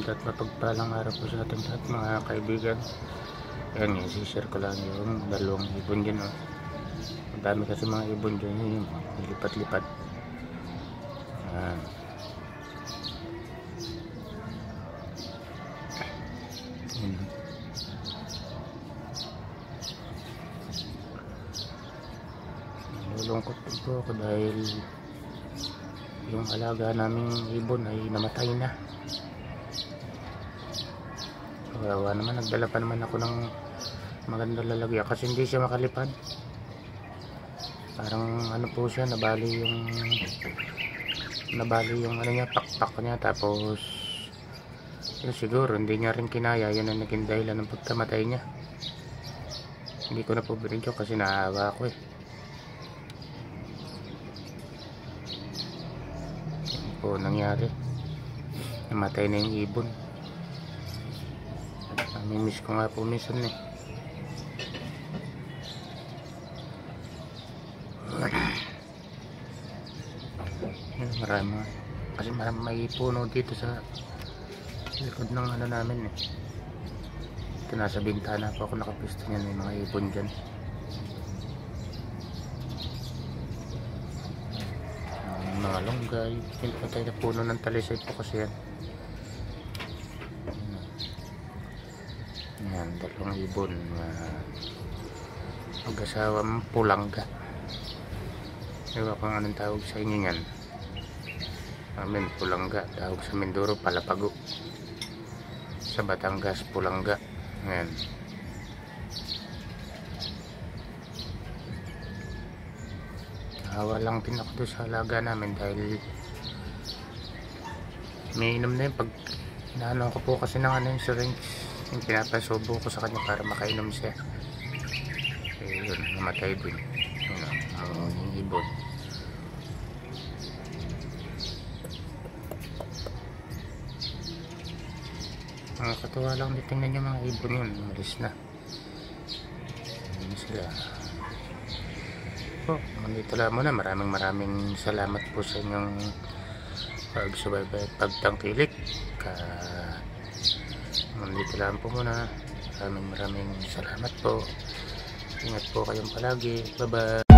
maganda at mapagpalang araw po sa ating lahat mga kaibigan. Ayan yun, share ko lang yung dalawang ibon dyan. Oh. Ang dami kasi mga ibon dyan yun, lipat-lipat. Ayan. Nalulungkot po ako dahil yung alaga naming ibon ay namatay na. Kawawa naman, nagdala pa naman ako ng magandang lalagyan kasi hindi siya makalipad. Parang ano po siya, nabali yung ano niya, pakpak niya, tapos yun, siguro hindi niya rin kinaya, yun ang naging dahilan ng pagkamatay niya. Hindi ko na po binidyo kasi naawa ako eh. Yan po nangyari, namatay na yung ibon. Namimiss ko nga po minsan eh. Marami kasi may puno dito sa likod ng ano namin eh. Ito, nasa bintana po ako nakapisto niyan, may mga ibon dyan. Mga longgay, pinapatay na puno ng talisay po kasi yan. Yan, dalawang ibon, mag-asawang pulangga. Ewan ko anong tawag sa inyo yan. Amin, pulangga. Tawag sa Mindoro, palapago. Sa Batangas, pulangga. Ayan. Hawa lang din ako doon sa alaga namin dahil may inom na yun. Pag inaano ko po kasi ng ano yung syringe, yung pinapasubo ko sa kanya para makainom siya. Eh yun, namatay din. Yung ibon. Nakakatuwa lang din tingnan yung mga ibon yun. Malis na. Ayun sila. Po, nandito lang muna. Maraming salamat po sa inyong pagsubaybay at pagtangkilik. Nandito lang po muna. Maraming salamat po. Ingat po kayong palagi. Bye bye.